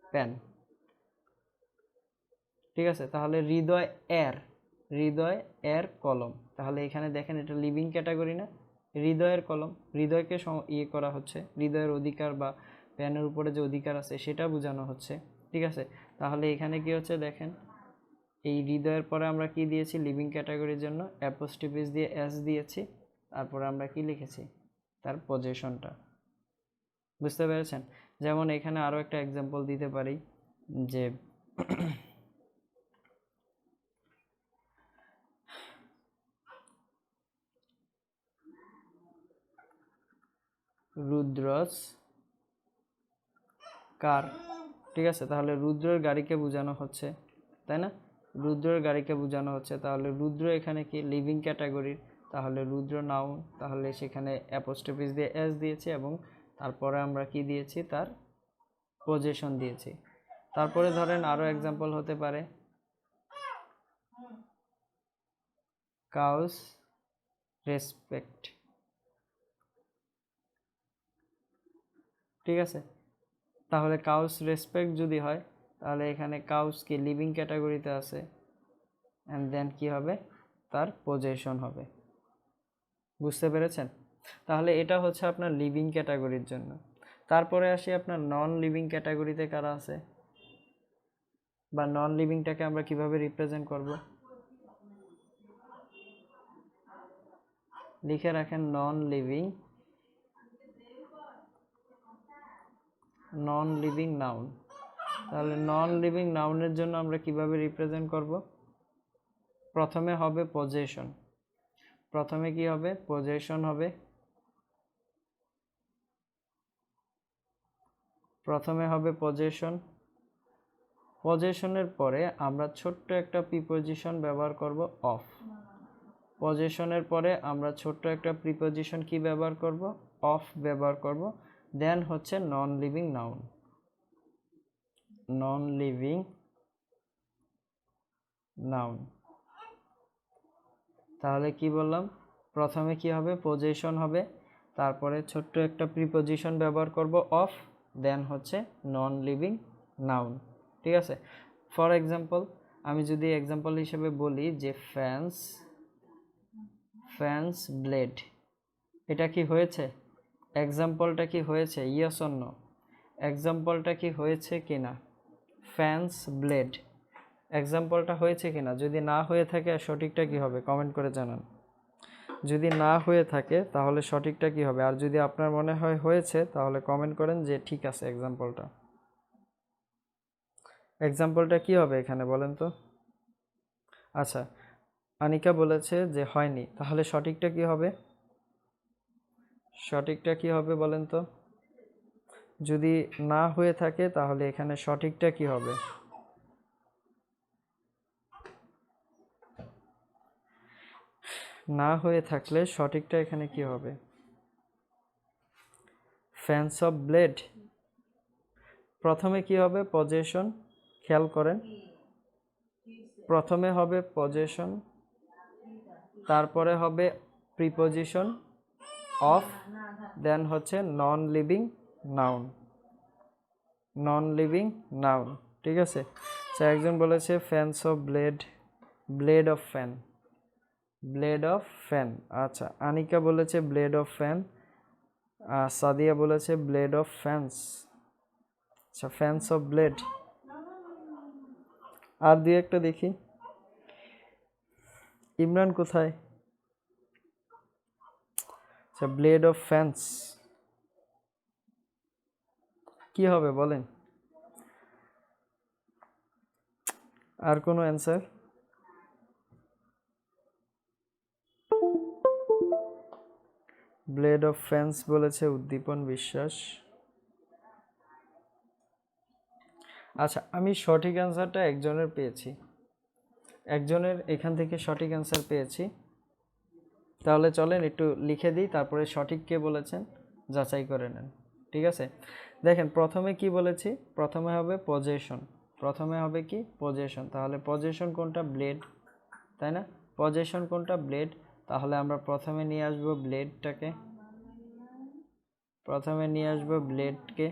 পেন, ঠিক আছে? তাহলে হৃদয় এর কলম, তাহলে এখানে দেখেন এটা লিভিং ক্যাটাগরি না? হৃদয়ের কলম, হৃদয়কে ইয়ে করা হচ্ছে, হৃদয়ের অধিকার বা পেনের উপরে যে অধিকার আছে সেটা বোঝানো হচ্ছে, ঠিক আছে? তাহলে এখানে কি হচ্ছে দেখেন, এই হৃদয়ের পরে আমরা কি দিয়েছি? লিভিং ক্যাটাগরির জন্য অ্যাপোস্ট্রোফিস দিয়ে এস দিয়েছি, তারপরে আমরা কি লিখেছি? তার পজিশনটা। বুঝতে পেরেছেন? যেমন এখানে আরও একটা এক্সাম্পল দিতে পারি যে রুদ্রজ কার, ঠিক আছে? তাহলে রুদ্রের গাড়িকে বোঝানো হচ্ছে, তাই না? রুদ্রের গাড়িকে বোঝানো হচ্ছে, তাহলে রুদ্র এখানে কি? লিভিং ক্যাটাগরির, তাহলে রুদ্র নাউন, তাহলে সেখানে অ্যাপোস্ট্রোফিস দিয়ে এস দিয়েছি, এবং তারপরে আমরা কি দিয়েছি? তার পজিশন দিয়েছি। তারপরে ধরেন আরও এক্সাম্পল হতে পারে কাউস রেসপেক্ট, ঠিক আছে? তাহলে কাউস রেসপেক্ট যদি হয়, তাহলে এখানে কাউস কি? লিভিং ক্যাটাগরিতে আছে, অ্যান্ড দেন কি হবে? তার পজিশন হবে। বুঝতে পেরেছেন? তাহলে এটা হচ্ছে আপনার লিভিং ক্যাটাগরির জন্য। তারপরে আসি আপনার নন লিভিং ক্যাটাগরিতে কারা আছে, বা নন লিভিংটাকে আমরা কিভাবে রিপ্রেজেন্ট করব? লিখে রাখেন নন লিভিং নাউন। তাহলে নন লিভিং নাউনের জন্য আমরা কিভাবে রিপ্রেজেন্ট করব? প্রথমে হবে পজেশন। প্রথমে কি হবে? পজেশন হবে। প্রথমে হবে পজেশন। পজেশনের পরে আমরা ছোট্ট একটা প্রিপজিশন ব্যবহার করব, অফ। পজেশনের পরে আমরা ছোট্ট একটা প্রিপজিশন কি ব্যবহার করব? অফ ব্যবহার করব। দেন হচ্ছে non living noun. Non living noun. তাহলে কি বললাম? প্রথমে কি হবে? পজেশন হবে, তারপরে ছোট্ট একটা প্রিপজিশন ব্যবহার করব, অফ, দেন হচ্ছে নন লিভিং নাউন, ঠিক আছে? ফর এক্সাম্পল, আমি যদি এক্সাম্পল হিসেবে বলি যে ফ্যান্স ব্লেড, এটা কি হয়েছে? এক্সাম্পলটা কি হয়েছে? Yes or no? এক্সাম্পলটা কি হয়েছে কিনা? ফ্যান্স ব্লেড এক্সাম্পলটা হয়েছে কিনা? যদি না হয়ে থাকে সঠিকটা কি হবে? কমেন্ট করে জানান। যদি না হয়ে থাকে তাহলে সঠিকটা কি হবে? আর যদি আপনার মনে হয় হয়েছে, তাহলে কমেন্ট করেন যে ঠিক আছে এক্সাম্পলটা কি হবে এখানে বলেন তো? আচ্ছা, আনিকা বলেছে যে হয়নি, তাহলে সঠিকটা কি হবে? সঠিকটা কি হবে বলেন তো? যদি না হয়ে থাকে তাহলে এখানে সঠিকটা কি হবে? না হয়ে থাকলে সঠিকটা এখানে কি হবে? Fans of blade. প্রথমে কি হবে? পজেশন। খেয়াল করেন, প্রথমে হবে পজেশন, তারপরে হবে প্রিপজিশন অফ, দেন হচ্ছে non living noun. Non living noun, ঠিক আছে। একজন বলেছে fans of blade, blade of fan, blade of fan. আচ্ছা, আনিকা বলেছে ব্লেড অফ ফ্যান, সাদিয়া বলেছে ব্লেড অফ ফ্যান্স। আচ্ছা, ফ্যান্স অফ ব্লেড। আর দুই একটা দেখি, ইমরান কোথায়? আচ্ছা, ব্লেড অফ ফ্যান্স কি হবে বলেন? আর কোনো অ্যান্সার? ব্লেড অফ ফ্যান্স বলেছে উদ্দীপন বিশ্বাস। আচ্ছা, আমি সঠিক অ্যান্সারটা একজনের পেয়েছি, একজনের এখান থেকে সঠিক অ্যান্সার পেয়েছি। তাহলে চলেন একটু লিখে দিই, তারপরে সঠিক কে বলেছেন যাচাই করে নেন, ঠিক আছে। দেখেন, প্রথমে কি বলেছি? প্রথমে হবে পজেশন, প্রথমে হবে কি? পজেশন। তাহলে পজেশন কোনটা? ব্লেড, তাই না? পজেশন কোনটা? ব্লেড। তাহলে আমরা প্রথমে নিয়ে আসবো ব্লেডটাকে, প্রথমে নিয়ে আসবো ব্লেডকে।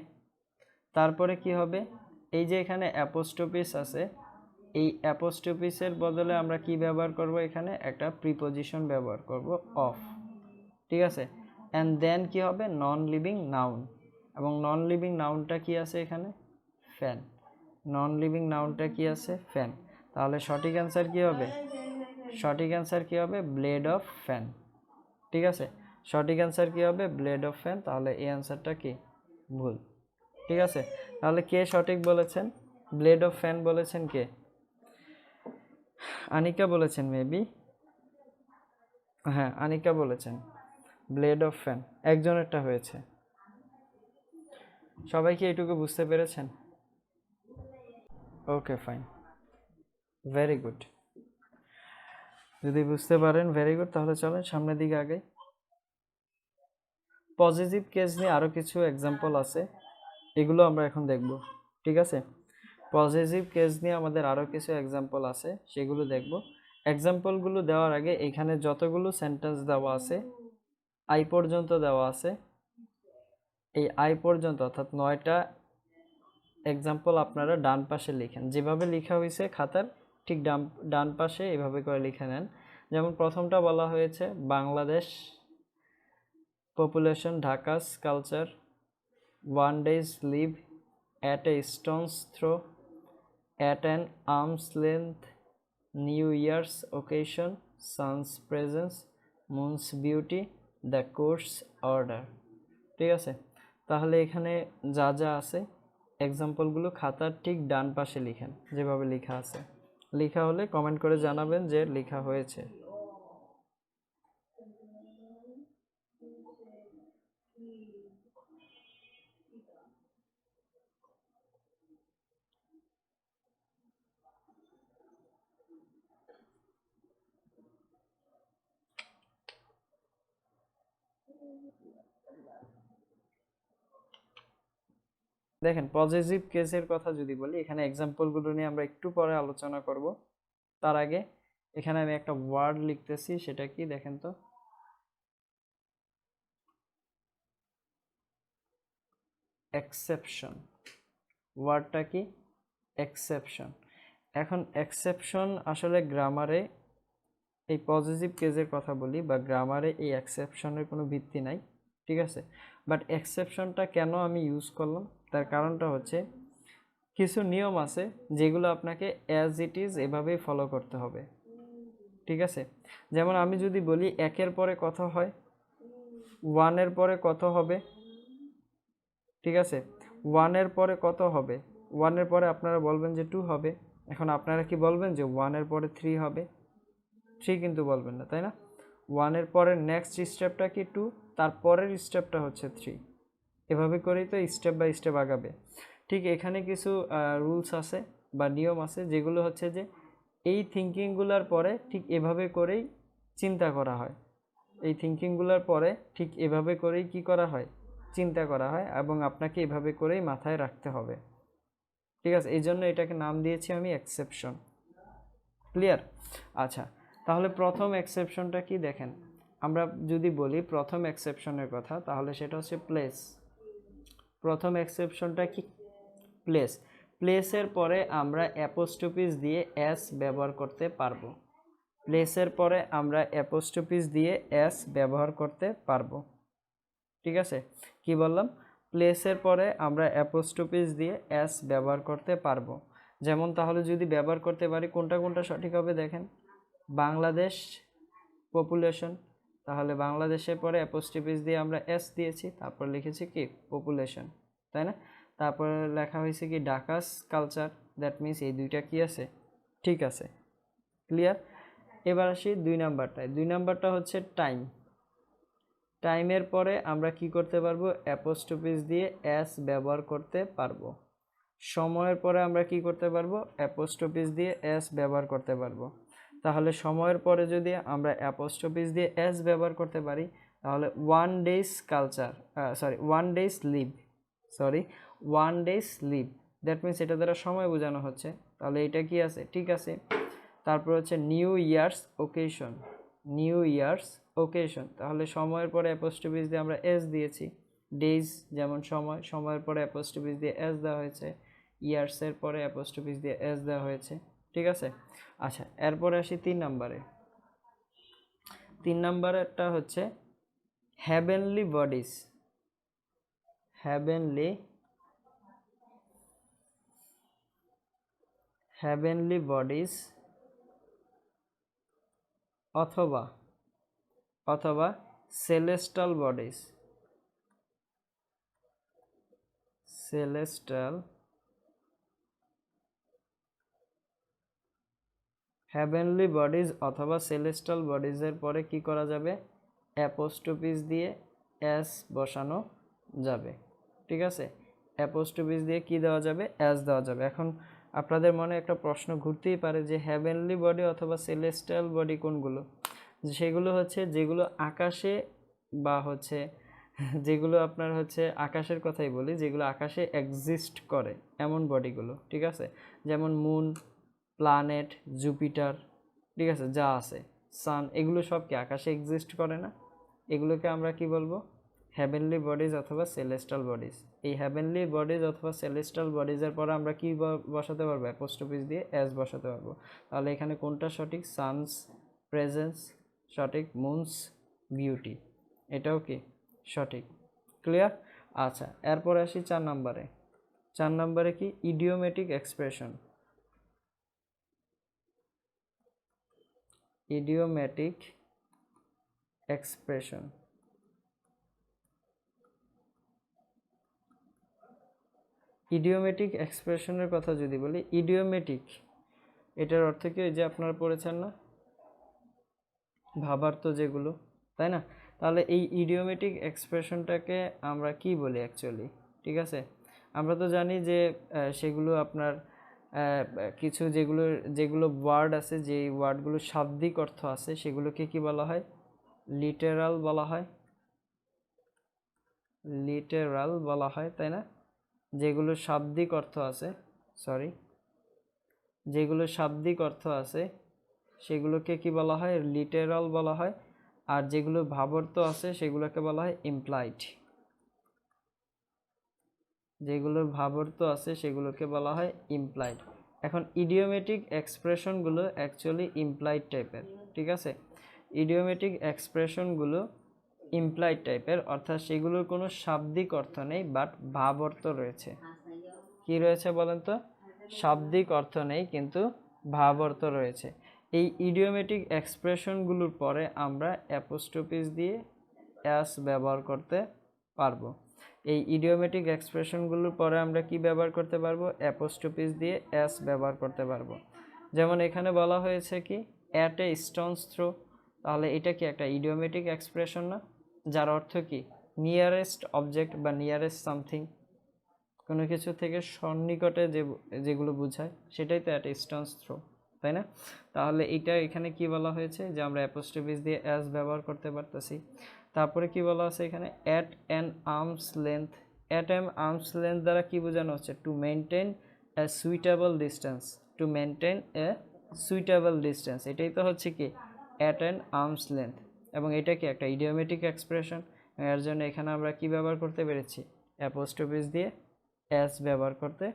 তারপরে কি হবে? এই যে এখানে অ্যাপোস্ট্রোপিস আছে, এই অ্যাপোস্ট্রোপিসের বদলে আমরা কি ব্যবহার করব? এখানে একটা প্রিপজিশন ব্যবহার করব, অফ, ঠিক আছে। অ্যান্ড দেন কি হবে? Non living noun. এবং নন লিভিং নাউনটা কি আছে এখানে? ফ্যান। নন লিভিং নাউনটা কি আছে? ফ্যান। তাহলে সঠিক অ্যান্সার কি হবে? সঠিক অ্যান্সার কি হবে? ব্লেড অফ ফ্যান, ঠিক আছে। সঠিক অ্যান্সার কি হবে? Blade of fan. তাহলে এই অ্যান্সারটা কি? ভুল, ঠিক আছে। তাহলে কে সঠিক বলেছেন? ব্লেড অফ ফ্যান বলেছেন কে? আনিকা বলেছেন মেবি, হ্যাঁ আনিকা বলেছেন ব্লেড অফ ফ্যান, একজনেরটা হয়েছে। সবাই কি এইটুকু বুঝতে পেরেছেন? ওকে, ফাইন, ভেরি গুড। যদি বুঝতে পারেন ভেরি গুড। তাহলে চলেন সামনের দিকে আগে। পজিটিভ কেস নিয়ে আরও কিছু এক্সাম্পল আছে, এগুলো আমরা এখন দেখব, ঠিক আছে। পজিটিভ কেস নিয়ে আমাদের আরও কিছু এক্সাম্পল আছে, সেগুলো দেখব। এক্সাম্পলগুলো দেওয়ার আগে এখানে যতগুলো সেন্টেন্স দেওয়া আছে, আই পর্যন্ত দেওয়া আছে, এই আই পর্যন্ত অর্থাৎ 9টা এক্সাম্পল আপনারা ডান পাশে লিখেন, যেভাবে লেখা হয়েছে খাতার ঠিক ডান পাশে এভাবে করে লিখে নেন। যেমন প্রথমটা বলা হয়েছে Bangladesh population, Dhaka's culture, one day's leave at a stone's throw, at an arm's length, New Year's occasion, sun's presence, moon's beauty, the court's order, ঠিক আছে। তাহলে এখানে যা যা আছে এক্সাম্পলগুলো খাতার ঠিক ডান পাশে লিখেন, যেভাবে লেখা আছে। লেখা হলে কমেন্ট করে জানাবেন যে লেখা হয়েছে। দেখেন, পজিটিভ কেসের কথা যদি বলি, এখানে এক্সাম্পলগুলো নিয়ে আমরা একটু পরে আলোচনা করব। তার আগে এখানে আমি একটা ওয়ার্ড লিখতেছি, সেটা কি দেখেন তো। এক্সেপশন, ওয়ার্ডটা কি? এক্সেপশন। এখন এক্সেপশন আসলে গ্রামারে, এই পজিটিভ কেসের কথা বলি, বা গ্রামারে এই এক্সেপশনের কোনো ভিত্তি নাই, ঠিক আছে। বাট এক্সেপশনটা কেন আমি ইউজ করলাম, তার কারণটা হচ্ছে কিছু নিয়ম আছে যেগুলো আপনাকে অ্যাজ ইট ইজ এভাবেই ফলো করতে হবে, ঠিক আছে। যেমন আমি যদি বলি একের পরে কত হয়, ওয়ানের পরে কত হবে, ঠিক আছে। ওয়ানের পরে কত হবে? ওয়ানের পরে আপনারা বলবেন যে 2 হবে। এখন আপনারা কি বলবেন যে ওয়ানের পরে 3 হবে? 3 কিন্তু বলবেন না, তাই না? ওয়ানের পরের নেক্সট স্টেপটা কি? 2, তারপরের স্টেপটা হচ্ছে 3। এভাবে করেই তো স্টেপ বাই স্টেপ আগাবে। ঠিক এখানে কিছু রুলস আছে বা নিয়ম আছে, যেগুলো হচ্ছে যে এই থিঙ্কিংগুলোর পরে ঠিক এভাবে করেই চিন্তা করা হয়। এই থিঙ্কিংগুলোর পরে ঠিক এভাবে করেই কি করা হয়, চিন্তা করা হয়, এবং আপনাকে এভাবে করেই মাথায় রাখতে হবে। ঠিক আছে, এই জন্য এটাকে নাম দিয়েছি আমি এক্সেপশন। ক্লিয়ার? আচ্ছা, তাহলে প্রথম এক্সেপশনটা কি দেখেন, আমরা যদি বলি প্রথম এক্সেপশনের কথা, তাহলে সেটা হচ্ছে প্লেস। প্রথম এক্সেপশনটা কি? প্লেস। প্লেসের পরে আমরা অ্যাপোস্ট্রোপিস দিয়ে এস ব্যবহার করতে পারবো। প্লেসের পরে আমরা অ্যাপোস্ট্রোপিস দিয়ে এস ব্যবহার করতে পারবো। ঠিক আছে, কি বললাম? প্লেসের পরে আমরা অ্যাপোস্ট্রোপিস দিয়ে এস ব্যবহার করতে পারবো। যেমন তাহলে যদি ব্যবহার করতে পারি, কোনটা কোনটা সঠিক হবে দেখেন। বাংলাদেশ পপুলেশন, তাহলে বাংলাদেশের পরে অ্যাপোস্ট্রোপিস দিয়ে আমরা এস দিয়েছি, তারপর লিখেছি কি পপুলেশন, তাই না? তারপরে লেখা হয়েছে কি ঢাকাস কালচার, দ্যাট মিনস এই দুইটা কি আছে, ঠিক আছে। ক্লিয়ার? এবার আসি 2 নাম্বারটায়। 2 নাম্বারটা হচ্ছে টাইম। টাইমের পরে আমরা কি করতে পারবো, অ্যাপোস্ট্রোপিস দিয়ে এস ব্যবহার করতে পারবো। সময়ের পরে আমরা কি করতে পারবো, অ্যাপোস্ট্রোপিস দিয়ে এস ব্যবহার করতে পারবো। তাহলে সময়ের পরে যদি আমরা অ্যাপোস্ট্রোপিস দিয়ে এস ব্যবহার করতে পারি, তাহলে 1 day's culture, 1 day's leave, 1 day's leave, that means এটা দ্বারা সময় বোঝানো হচ্ছে। তাহলে এটা কি আছে, ঠিক আছে। তারপর হচ্ছে new years occasion, new years occasion, তাহলে সময়ের পরে অ্যাপোস্ট্রোপিস দিয়ে আমরা এস দিয়েছি। ডেজ যেমন সময়, সময়ের পরে অ্যাপোস্ট্রোপিস দিয়ে এস দেওয়া হয়েছে। ইয়ার্সের পরে অ্যাপোস্ট্রোপিস দিয়ে এস দেওয়া হয়েছে। ঠিক আছে। আচ্ছা, এরপরে আসি 3 নাম্বারে। 3 নাম্বারেরটা হচ্ছে হ্যাভেনলি বডিজ। হ্যাভেনলি বডিজ অথবা সেলেস্টাল বডিজ, হ্যাভেনলি বডিজ অথবা সেলেস্টাল বডিজের পরে কি করা যাবে, অ্যাপোস্ট্রোপিস দিয়ে এস বসানো যাবে। ঠিক আছে, অ্যাপোস্ট্রোপিস দিয়ে কি দেওয়া যাবে, এস দেওয়া যাবে। এখন আপনাদের মনে একটা প্রশ্ন ঘুরতেই পারে যে হ্যাভেনলি বডি অথবা সেলেস্টাল বডি কোনগুলো? সেগুলো হচ্ছে যেগুলো আকাশে বা হচ্ছে যেগুলো আপনার হচ্ছে আকাশের কথাই বলি, যেগুলো আকাশে এক্সিস্ট করে এমন বডিগুলো। ঠিক আছে, যেমন মুন, প্ল্যানেট, জুপিটার, ঠিক আছে, যা আছে, সান, এগুলো সব কি আকাশে এক্সিস্ট করে না? এগুলোকে আমরা কি বলবো, হ্যাভেনলি বডিজ অথবা সেলেস্টাল বডিজ। এই হ্যাভেনলি বডিজ অথবা সেলেস্টাল বডিজের পরে আমরা কি বসাতে পারবো, অ্যাপোস্ট্রোপিস দিয়ে এস বসাতে পারবো। তাহলে এখানে কোনটা সঠিক, সানস প্রেজেন্স সঠিক, মুনস বিউটি, এটাও কি সঠিক। ক্লিয়ার? আচ্ছা, এরপরে আসি 4 নাম্বারে। 4 নাম্বারে কি, idiomatic expression. Idiomatic expression, idiomatic এক্সপ্রেশনের কথা যদি বলি, ইডিওমেটিক এটার অর্থ কি, যে আপনারা পড়েছেন না ভাবার্থ যেগুলো, তাই না? তাহলে এই ইডিওমেটিক এক্সপ্রেশনটাকে আমরা কি বলি অ্যাকচুয়ালি? ঠিক আছে, আমরা তো জানি যে সেগুলো আপনার কিছু যেগুলো যেগুলো ওয়ার্ড আছে, যে ওয়ার্ডগুলো শাব্দিক অর্থ আছে, সেগুলোকে কি বলা হয়, লিটেরাল বলা হয়, লিটেরাল বলা হয়, তাই না? যেগুলো শাব্দিক অর্থ আছে, যেগুলো শাব্দিক অর্থ আছে সেগুলোকে কি বলা হয়, লিটেরাল বলা হয়। আর যেগুলো ভাবার্থ আছে সেগুলোকে বলা হয় ইমপ্লাইড, যেগুলোর ভাবার্থ আছে সেগুলোকে বলা হয় ইমপ্লাইড। এখন ইডিওমেটিক এক্সপ্রেশনগুলো অ্যাকচুয়ালি ইমপ্লাইড টাইপের। ঠিক আছে, ইডিওমেটিক এক্সপ্রেশনগুলো ইমপ্লাইড টাইপের, অর্থাৎ সেগুলোর কোনো শাব্দিক অর্থ নেই, বাট ভাব অর্থ রয়েছে। কি রয়েছে বলেন তো? শাব্দিক অর্থ নেই, কিন্তু ভাব অর্থ রয়েছে। এই ইডিওমেটিক এক্সপ্রেশনগুলোর পরে আমরা অ্যাপোস্ট্রোপিস দিয়ে এস ব্যবহার করতে পারবো। এই ইডিওমেটিক এক্সপ্রেশনগুলোর পরে আমরা কি ব্যবহার করতে পারবো, অ্যাপোস্ট্রোপিস দিয়ে এস ব্যবহার করতে পারবো। যেমন এখানে বলা হয়েছে কি, অ্যাট এ স্টোনস থ্রো, তাহলে এটা কি একটা ইডিওমেটিক এক্সপ্রেশন না? যার অর্থ কি, নিয়ারেস্ট অবজেক্ট বা নিয়ারেস্ট সামথিং, কোনো কিছু থেকে সন্নিকটে যেগুলো বোঝায়, সেটাই তো অ্যাট এ স্টোনস থ্রো, তাই তাই না? তাহলে এটা এখানে কি বলা হয়েছে যে আমরা অ্যাপোস্ট্রোফিস দিয়ে অ্যাজ ব্যবহার করতে পারতেছি। তারপরে কি বলা আছে এখানে, at an arms length. At an arms length দ্বারা কি বোঝানো হচ্ছে, to maintain a suitable distance, to maintain a suitable distance, এটাই তো হচ্ছে কি অ্যাট অ্যান আর্মস লেন্থ। এবং এটা কি একটা ইডিওমেটিক এক্সপ্রেশন, এর জন্য এখানে আমরা কি ব্যবহার করতে পেরেছি, অ্যাপোস্ট্রোফিস দিয়ে অ্যাজ ব্যবহার করতে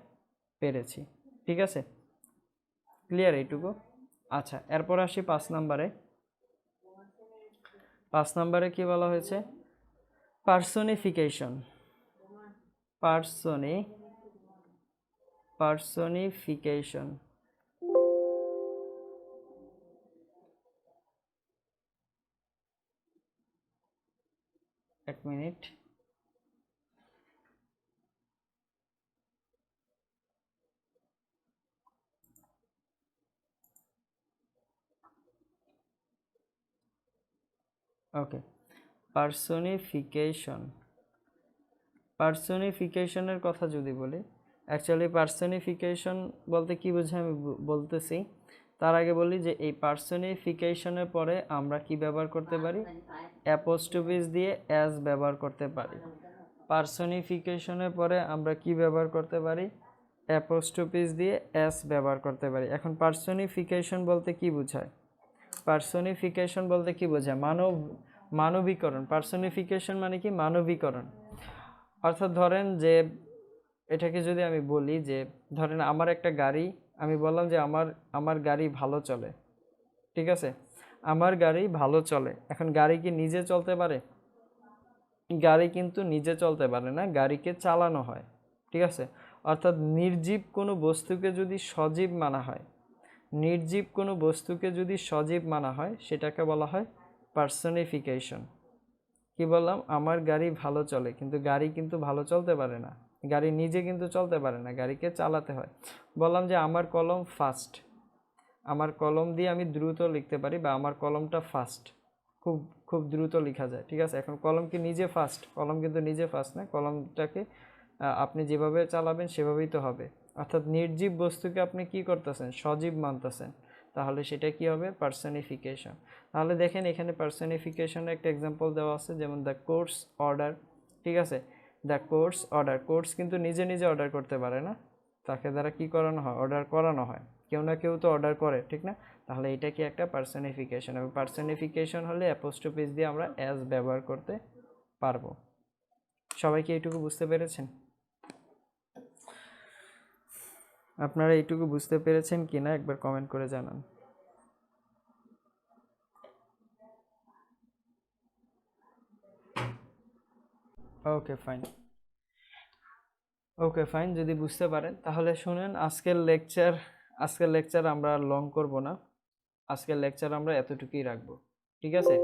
পেরেছি। ঠিক আছে, ক্লিয়ার এইটুকু? আচ্ছা, এরপর আসি 5 নম্বরে। 5 নম্বরে কি বলা হয়েছে, পার্সোনিফিকেশন। পার্সোনিফিকেশন। এক মিনিট। ওকে, পার্সোনিফিকেশনের কথা যদি বলি, অ্যাকচুয়ালি পার্সোনিফিকেশন বলতে কি বোঝায় আমি বলতেছি। তার আগে বলি যে এই পার্সোনিফিকেশনের পরে আমরা কি ব্যবহার করতে পারি, অ্যাপোস্ট্রোফিস দিয়ে অ্যাজ ব্যবহার করতে পারি। পার্সোনিফিকেশনের পরে আমরা কি ব্যবহার করতে পারি, অ্যাপোস্ট্রোফিস দিয়ে অ্যাজ ব্যবহার করতে পারি। এখন পার্সোনিফিকেশন বলতে কি বোঝায়, পার্সোনিফিকেশন বলতে কি বোঝায়, মানবীকরণ। পার্সোনিফিকেশন মানে কি, মানবীকরণ। অর্থাৎ ধরেন যে এটাকে যদি আমি বলি যে ধরেন আমার একটা গাড়ি, আমি বললাম যে আমার গাড়ি ভালো চলে, ঠিক আছে, আমার গাড়ি ভালো চলে। এখন গাড়ি কি নিজে চলতে পারে? গাড়ি কিন্তু নিজে চলতে পারে না, গাড়িকে চালানো হয়। ঠিক আছে, অর্থাৎ নির্জীব কোনো বস্তুকে যদি সজীব মানা হয়, নির্জীব কোনো বস্তুকে যদি সজীব মানা হয় সেটাকে বলা হয় পার্সোনিফিকেশন। কি বললাম, আমার গাড়ি ভালো চলে, কিন্তু গাড়ি কিন্তু ভালো চলতে পারে না, গাড়ি নিজে কিন্তু চলতে পারে না, গাড়িকে চালাতে হয়। বললাম যে আমার কলম ফাস্ট, আমার কলম দিয়ে আমি দ্রুত লিখতে পারি, বা আমার কলমটা ফাস্ট, খুব খুব দ্রুত লেখা যায়। ঠিক আছে, এখন কলম কি নিজে ফাস্ট? কলম কিন্তু নিজে ফাস্ট না, কলমটাকে আপনি যেভাবে চালাবেন সেভাবেই তো হবে। অর্থাৎ নির্জীব বস্তুকে আপনি কি করতেছেন, সজীব মানতেছেন, তাহলে সেটা কি হবে, পার্সোনিফিকেশন। তাহলে দেখেন এখানে পার্সোনিফিকেশনের একটা এক্সাম্পল দেওয়া আছে, যেমন দ্য কোর্স অর্ডার। ঠিক আছে, দ্য কোর্স অর্ডার, কোর্স কিন্তু নিজে নিজে অর্ডার করতে পারে না, তাকে দ্বারা কি করানো হয়, অর্ডার করানো হয়, কেউ না কেউ তো অর্ডার করে, ঠিক না? তাহলে এটা কি একটা পার্সোনিফিকেশন, এবং পার্সোনিফিকেশন হলে অ্যাপোস্ট্রোফিস দিয়ে আমরা অ্যাজ ব্যবহার করতে পারবো। সবাই কি এইটুকু বুঝতে পেরেছেন? আপনারা এইটুকু বুঝতে পেরেছেন কিনা একবার কমেন্ট করে জানান। ওকে ফাইন, ওকে ফাইন, যদি বুঝতে পারেন তাহলে শুনেন আজকের লেকচার আমরা লং করব না, আজকের লেকচার আমরা এতটুকুই রাখবো। ঠিক আছে?